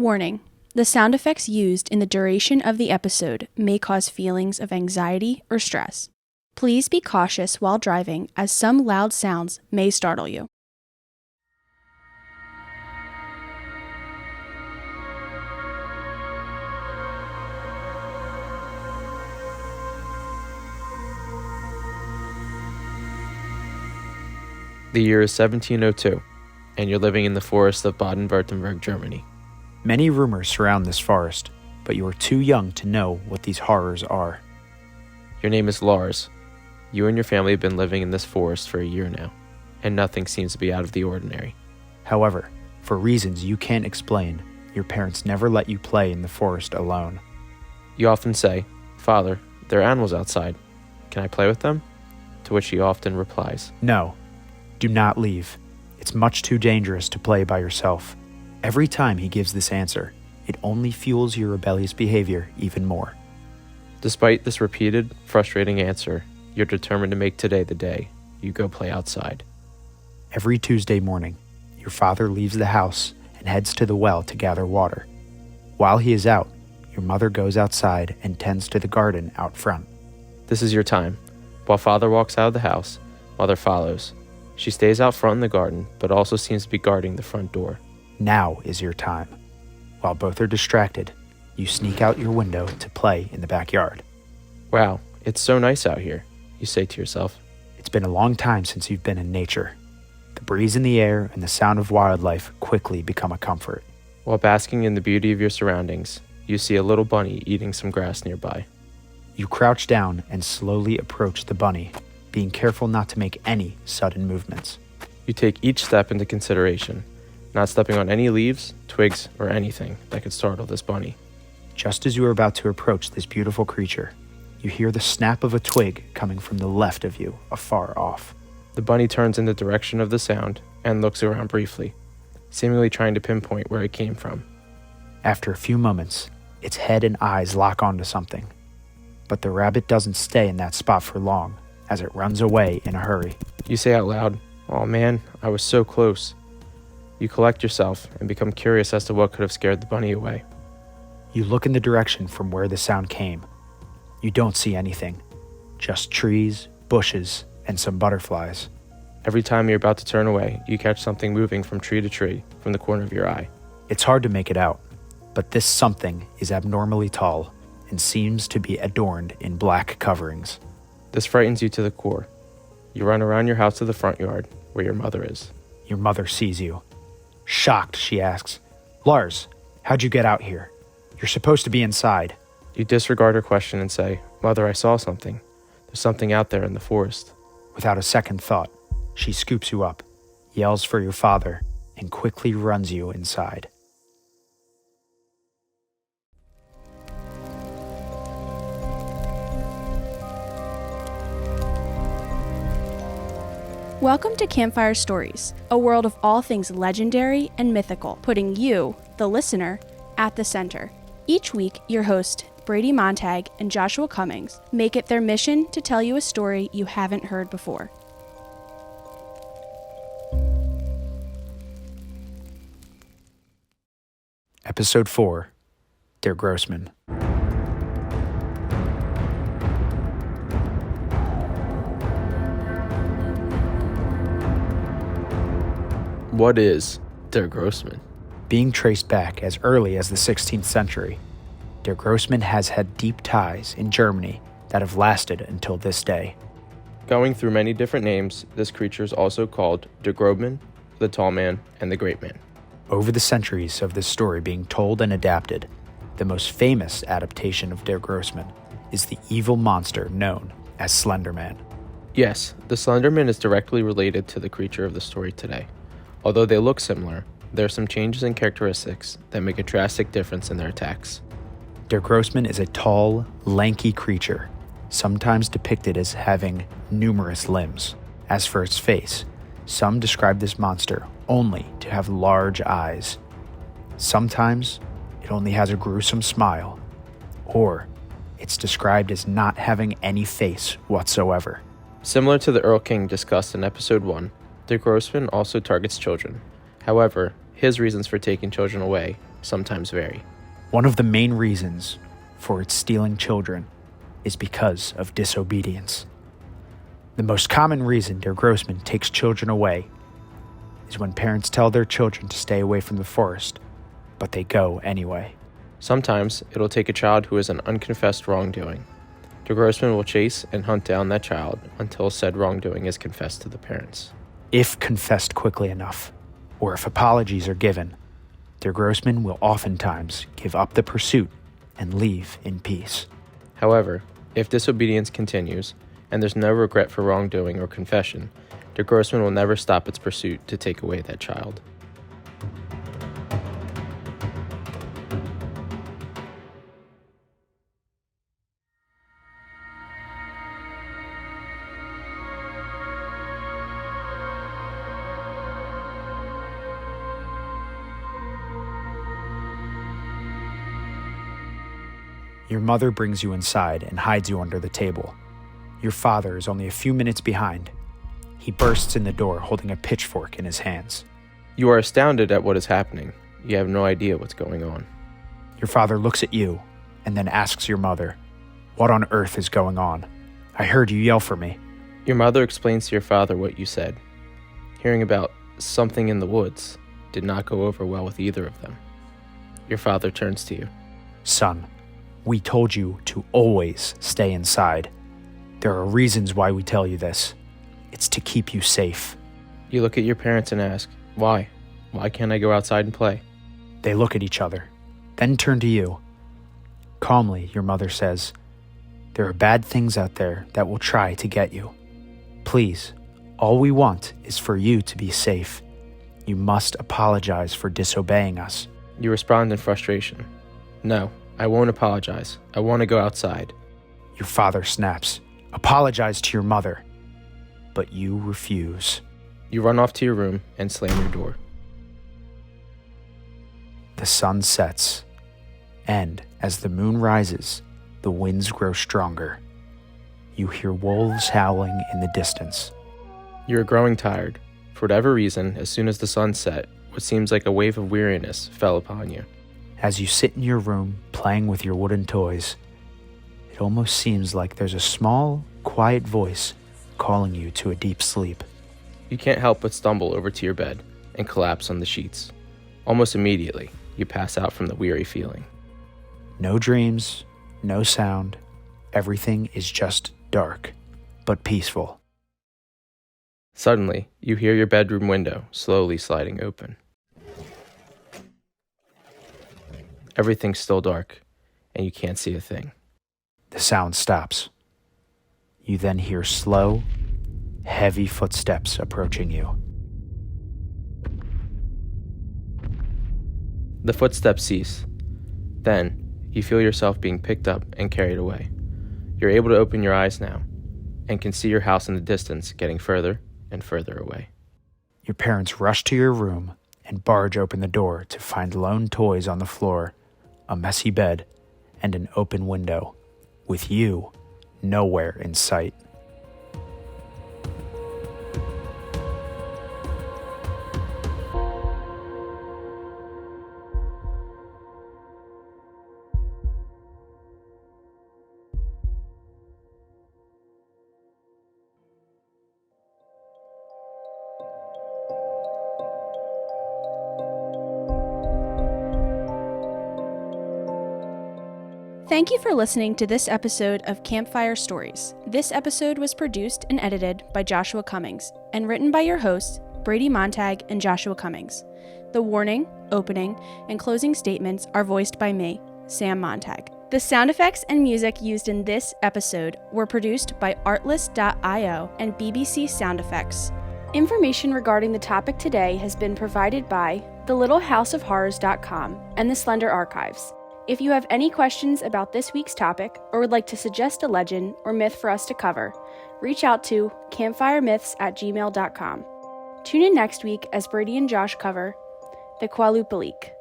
Warning: the sound effects used in the duration of the episode may cause feelings of anxiety or stress. Please be cautious while driving, as some loud sounds may startle you. The year is 1702, and you're living in the forest of Baden-Württemberg, Germany. Many rumors surround this forest, but you are too young to know what these horrors are. Your name is Lars. You and your family have been living in this forest for a year now, and nothing seems to be out of the ordinary. However, for reasons you can't explain, your parents never let you play in the forest alone. You often say, "Father, there are animals outside. Can I play with them?" To which he often replies, No, do not leave. It's much too dangerous to play by yourself. Every time he gives this answer, it only fuels your rebellious behavior even more. Despite this repeated, frustrating answer, you're determined to make today the day you go play outside. Every Tuesday morning, your father leaves the house and heads to the well to gather water. While he is out, your mother goes outside and tends to the garden out front. This is your time. While father walks out of the house, mother follows. She stays out front in the garden, but also seems to be guarding the front door. Now is your time. While both are distracted, you sneak out your window to play in the backyard. Wow, it's so nice out here, you say to yourself. It's been a long time since you've been in nature. The breeze in the air and the sound of wildlife quickly become a comfort. While basking in the beauty of your surroundings, you see a little bunny eating some grass nearby. You crouch down and slowly approach the bunny, being careful not to make any sudden movements. You take each step into consideration, not stepping on any leaves, twigs, or anything that could startle this bunny. Just as you are about to approach this beautiful creature, you hear the snap of a twig coming from the left of you, afar off. The bunny turns in the direction of the sound and looks around briefly, seemingly trying to pinpoint where it came from. After a few moments, its head and eyes lock onto something. But the rabbit doesn't stay in that spot for long, as it runs away in a hurry. You say out loud, "Oh man, I was so close." You collect yourself and become curious as to what could have scared the bunny away. You look in the direction from where the sound came. You don't see anything, just trees, bushes, and some butterflies. Every time you're about to turn away, you catch something moving from tree to tree from the corner of your eye. It's hard to make it out, but this something is abnormally tall and seems to be adorned in black coverings. This frightens you to the core. You run around your house to the front yard, where your mother is. Your mother sees you. Shocked, she asks, "Lars, how'd you get out here? You're supposed to be inside." You disregard her question and say, "Mother, I saw something. There's something out there in the forest." Without a second thought, she scoops you up, yells for your father, and quickly runs you inside. Welcome to Campfire Stories, a world of all things legendary and mythical, putting you, the listener, at the center. Each week, your host, Brady Montag and Joshua Cummings, make it their mission to tell you a story you haven't heard before. Episode 4, Der Grossmann. What is Der Grossmann? Being traced back as early as the 16th century, Der Grossmann has had deep ties in Germany that have lasted until this day. Going through many different names, this creature is also called Der Grossmann, the Tall Man, and the Great Man. Over the centuries of this story being told and adapted, the most famous adaptation of Der Grossmann is the evil monster known as Slenderman. Yes, the Slenderman is directly related to the creature of the story today. Although they look similar, there are some changes in characteristics that make a drastic difference in their attacks. Der Grossmann is a tall, lanky creature, sometimes depicted as having numerous limbs. As for its face, some describe this monster only to have large eyes. Sometimes it only has a gruesome smile, or it's described as not having any face whatsoever. Similar to the Earl King discussed in episode 1, Der Grossmann also targets children. However, his reasons for taking children away sometimes vary. One of the main reasons for its stealing children is because of disobedience. The most common reason Der Grossmann takes children away is when parents tell their children to stay away from the forest, but they go anyway. Sometimes it'll take a child who has an unconfessed wrongdoing. Der Grossmann will chase and hunt down that child until said wrongdoing is confessed to the parents. If confessed quickly enough, or if apologies are given, Der Grossmann will oftentimes give up the pursuit and leave in peace. However, if disobedience continues, and there's no regret for wrongdoing or confession, Der Grossmann will never stop its pursuit to take away that child. Your mother brings you inside and hides you under the table. Your father is only a few minutes behind. He bursts in the door holding a pitchfork in his hands. You are astounded at what is happening. You have no idea what's going on. Your father looks at you and then asks your mother, "What on earth is going on? I heard you yell for me." Your mother explains to your father what you said. Hearing about something in the woods did not go over well with either of them. Your father turns to you. "Son, we told you to always stay inside. There are reasons why we tell you this. It's to keep you safe." You look at your parents and ask, "Why? Why can't I go outside and play?" They look at each other, then turn to you. Calmly, your mother says, "There are bad things out there that will try to get you. Please, all we want is for you to be safe. You must apologize for disobeying us." You respond in frustration. "No, I won't apologize. I want to go outside." Your father snaps, "Apologize to your mother." But you refuse. You run off to your room and slam your door. The sun sets, and as the moon rises, the winds grow stronger. You hear wolves howling in the distance. You are growing tired. For whatever reason, as soon as the sun set, what seems like a wave of weariness fell upon you. As you sit in your room playing with your wooden toys, it almost seems like there's a small, quiet voice calling you to a deep sleep. You can't help but stumble over to your bed and collapse on the sheets. Almost immediately, you pass out from the weary feeling. No dreams, no sound. Everything is just dark, but peaceful. Suddenly, you hear your bedroom window slowly sliding open. Everything's still dark, and you can't see a thing. The sound stops. You then hear slow, heavy footsteps approaching you. The footsteps cease. Then, you feel yourself being picked up and carried away. You're able to open your eyes now, and can see your house in the distance getting further and further away. Your parents rush to your room and barge open the door to find lone toys on the floor, a messy bed, and an open window, with you nowhere in sight. Thank you for listening to this episode of Campfire Stories. This episode was produced and edited by Joshua Cummings and written by your hosts, Brady Montag and Joshua Cummings. The warning, opening, and closing statements are voiced by me, Sam Montag. The sound effects and music used in this episode were produced by Artlist.io and BBC Sound Effects. Information regarding the topic today has been provided by thelittlehouseofhorrors.com and the Slender Archives. If you have any questions about this week's topic or would like to suggest a legend or myth for us to cover, reach out to campfiremyths@gmail.com. Tune in next week as Brady and Josh cover the Qualupalik.